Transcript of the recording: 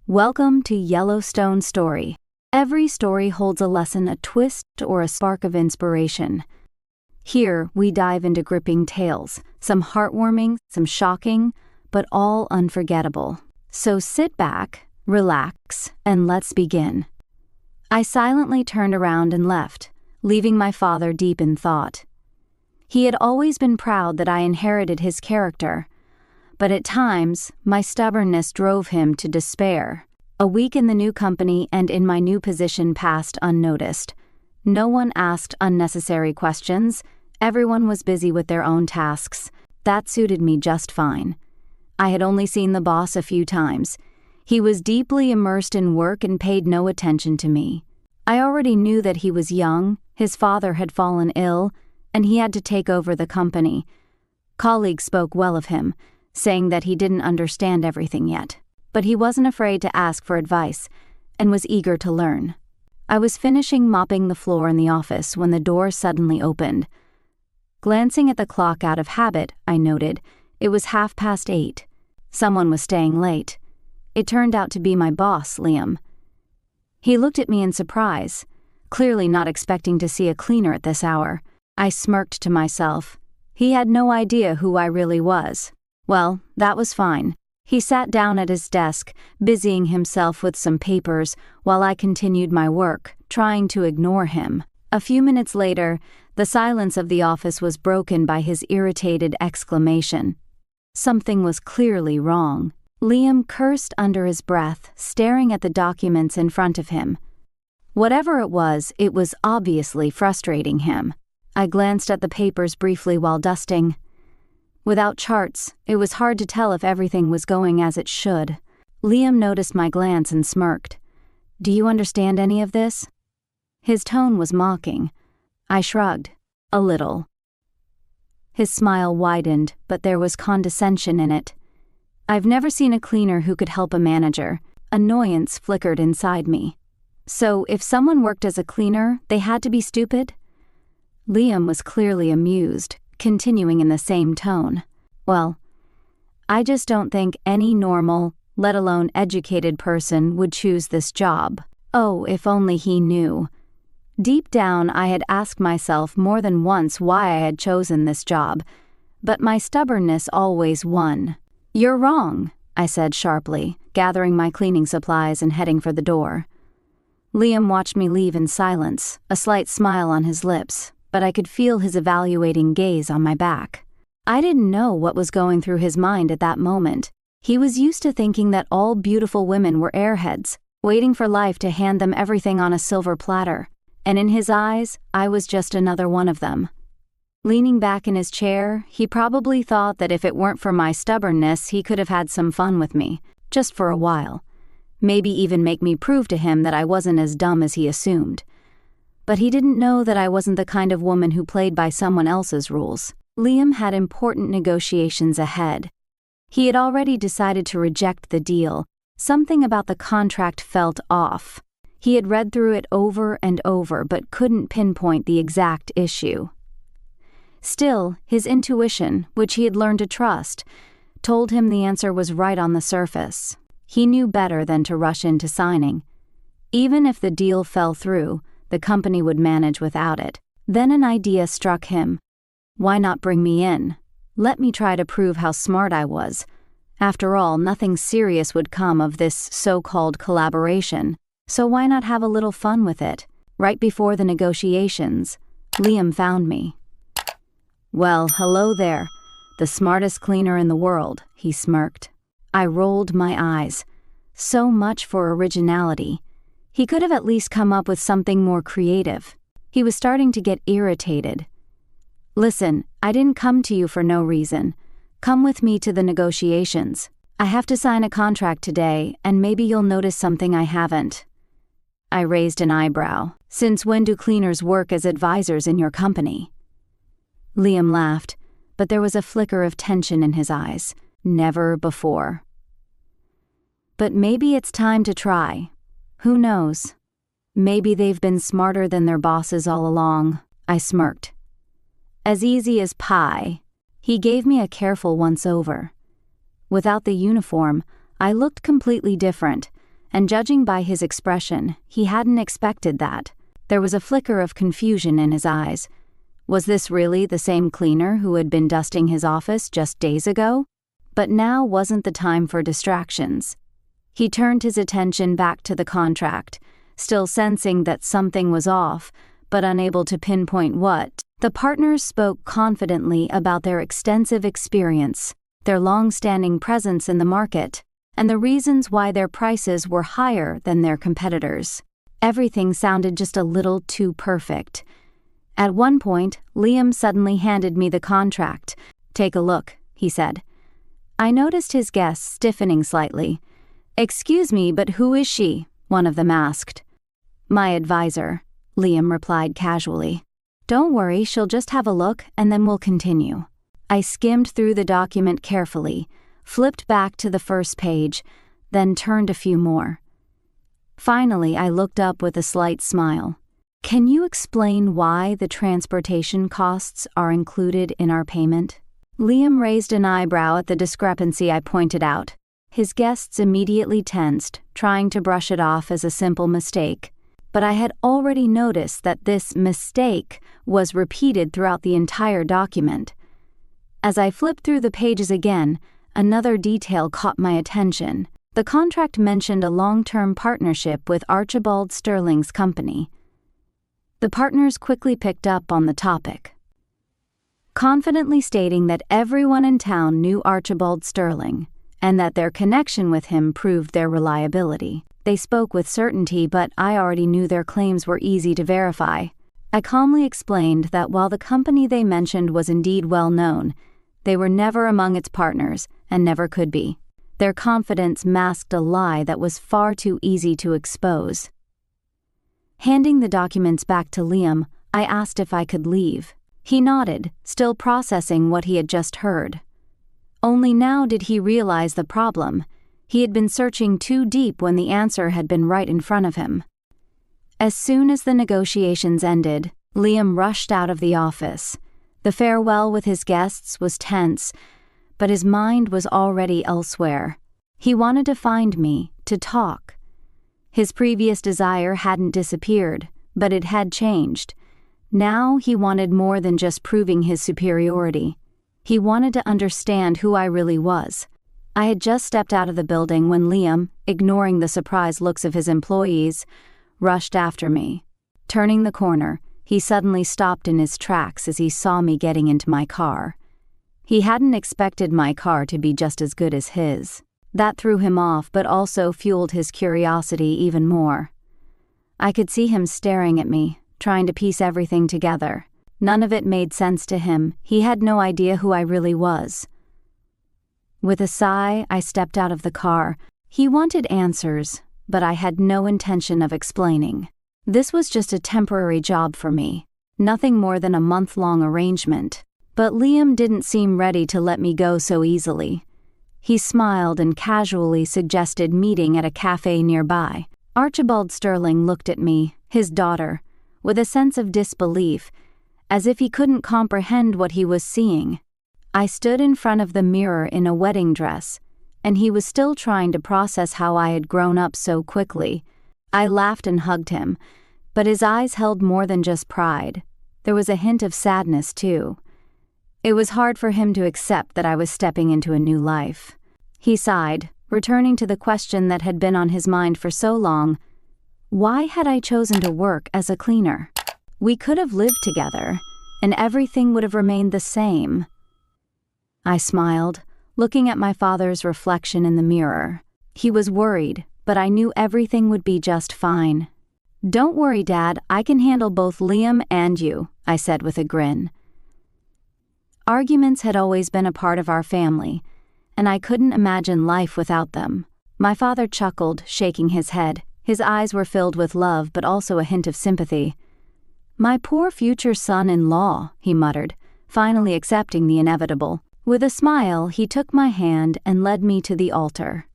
Welcome to Yellowstone Story. Every story holds a lesson, a twist, or a spark of inspiration. Here, we dive into gripping tales, some heartwarming, some shocking, but all unforgettable. So sit back, relax, and let's begin. I silently turned around and left, leaving my father deep in thought. He had always been proud that I inherited his character, but at times, my stubbornness drove him to despair. A week in the new company and in my new position passed unnoticed. No one asked unnecessary questions. Everyone was busy with their own tasks. That suited me just fine. I had only seen the boss a few times. He was deeply immersed in work and paid no attention to me. I already knew that he was young, his father had fallen ill, and he had to take over the company. Colleagues spoke well of him, saying that he didn't understand everything yet, but he wasn't afraid to ask for advice and was eager to learn. I was finishing mopping the floor in the office when the door suddenly opened. Glancing at the clock out of habit, I noted it was 8:30. Someone was staying late. It turned out to be my boss, Liam. He looked at me in surprise, clearly not expecting to see a cleaner at this hour. I smirked to myself. He had no idea who I really was. Well, that was fine. He sat down at his desk, busying himself with some papers, while I continued my work, trying to ignore him. A few minutes later, the silence of the office was broken by his irritated exclamation. Something was clearly wrong. Liam cursed under his breath, staring at the documents in front of him. Whatever it was obviously frustrating him. I glanced at the papers briefly while dusting. Without charts, it was hard to tell if everything was going as it should. Liam noticed my glance and smirked. "Do you understand any of this?" His tone was mocking. I shrugged. A little. His smile widened, but there was condescension in it. I've never seen a cleaner who could help a manager. Annoyance flickered inside me. So, if someone worked as a cleaner, they had to be stupid? Liam was clearly amused, continuing in the same tone. "Well, I just don't think any normal, let alone educated person would choose this job. Oh, if only he knew." Deep down, I had asked myself more than once why I had chosen this job, but my stubbornness always won. "You're wrong," I said sharply, gathering my cleaning supplies and heading for the door. Liam watched me leave in silence, a slight smile on his lips, but I could feel his evaluating gaze on my back. I didn't know what was going through his mind at that moment. He was used to thinking that all beautiful women were airheads, waiting for life to hand them everything on a silver platter, and in his eyes, I was just another one of them. Leaning back in his chair, he probably thought that if it weren't for my stubbornness, he could have had some fun with me, just for a while. Maybe even make me prove to him that I wasn't as dumb as he assumed. But he didn't know that I wasn't the kind of woman who played by someone else's rules. Liam had important negotiations ahead. He had already decided to reject the deal. Something about the contract felt off. He had read through it over and over but couldn't pinpoint the exact issue. Still, his intuition, which he had learned to trust, told him the answer was right on the surface. He knew better than to rush into signing. Even if the deal fell through, the company would manage without it. Then an idea struck him. Why not bring me in? Let me try to prove how smart I was. After all, nothing serious would come of this so-called collaboration, so why not have a little fun with it? Right before the negotiations, Liam found me. "Well, hello there. The smartest cleaner in the world," he smirked. I rolled my eyes. So much for originality. He could have at least come up with something more creative. He was starting to get irritated. "Listen, I didn't come to you for no reason. Come with me to the negotiations. I have to sign a contract today, and maybe you'll notice something I haven't." I raised an eyebrow. "Since when do cleaners work as advisors in your company?" Liam laughed, but there was a flicker of tension in his eyes. Never before. "But maybe it's time to try. Who knows? Maybe they've been smarter than their bosses all along," I smirked. "As easy as pie." He gave me a careful once-over. Without the uniform, I looked completely different, and judging by his expression, he hadn't expected that. There was a flicker of confusion in his eyes. Was this really the same cleaner who had been dusting his office just days ago? But now wasn't the time for distractions. He turned his attention back to the contract, still sensing that something was off, but unable to pinpoint what. The partners spoke confidently about their extensive experience, their long-standing presence in the market, and the reasons why their prices were higher than their competitors. Everything sounded just a little too perfect. At one point, Liam suddenly handed me the contract. "Take a look," he said. I noticed his guest stiffening slightly. "Excuse me, but who is she?" one of them asked. "My advisor," Liam replied casually. "Don't worry, she'll just have a look and then we'll continue." I skimmed through the document carefully, flipped back to the first page, then turned a few more. Finally, I looked up with a slight smile. "Can you explain why the transportation costs are included in our payment?" Liam raised an eyebrow at the discrepancy I pointed out. His guests immediately tensed, trying to brush it off as a simple mistake. But I had already noticed that this mistake was repeated throughout the entire document. As I flipped through the pages again, another detail caught my attention. The contract mentioned a long-term partnership with Archibald Sterling's company. The partners quickly picked up on the topic, confidently stating that everyone in town knew Archibald Sterling, and that their connection with him proved their reliability. They spoke with certainty, but I already knew their claims were easy to verify. I calmly explained that while the company they mentioned was indeed well known, they were never among its partners and never could be. Their confidence masked a lie that was far too easy to expose. Handing the documents back to Liam, I asked if I could leave. He nodded, still processing what he had just heard. Only now did he realize the problem. He had been searching too deep when the answer had been right in front of him. As soon as the negotiations ended, Liam rushed out of the office. The farewell with his guests was tense, but his mind was already elsewhere. He wanted to find me, to talk. His previous desire hadn't disappeared, but it had changed. Now he wanted more than just proving his superiority. He wanted to understand who I really was. I had just stepped out of the building when Liam, ignoring the surprised looks of his employees, rushed after me. Turning the corner, he suddenly stopped in his tracks as he saw me getting into my car. He hadn't expected my car to be just as good as his. That threw him off, but also fueled his curiosity even more. I could see him staring at me, trying to piece everything together. None of it made sense to him. He had no idea who I really was. With a sigh, I stepped out of the car. He wanted answers, but I had no intention of explaining. This was just a temporary job for me, nothing more than a month-long arrangement. But Liam didn't seem ready to let me go so easily. He smiled and casually suggested meeting at a cafe nearby. Archibald Sterling looked at me, his daughter, with a sense of disbelief, as if he couldn't comprehend what he was seeing. I stood in front of the mirror in a wedding dress, and he was still trying to process how I had grown up so quickly. I laughed and hugged him, but his eyes held more than just pride. There was a hint of sadness, too. It was hard for him to accept that I was stepping into a new life. He sighed, returning to the question that had been on his mind for so long. Why had I chosen to work as a cleaner? We could have lived together, and everything would have remained the same. I smiled, looking at my father's reflection in the mirror. He was worried, but I knew everything would be just fine. "Don't worry, Dad, I can handle both Liam and you," I said with a grin. Arguments had always been a part of our family, and I couldn't imagine life without them. My father chuckled, shaking his head. His eyes were filled with love, but also a hint of sympathy. "My poor future son-in-law," he muttered, finally accepting the inevitable. With a smile, he took my hand and led me to the altar.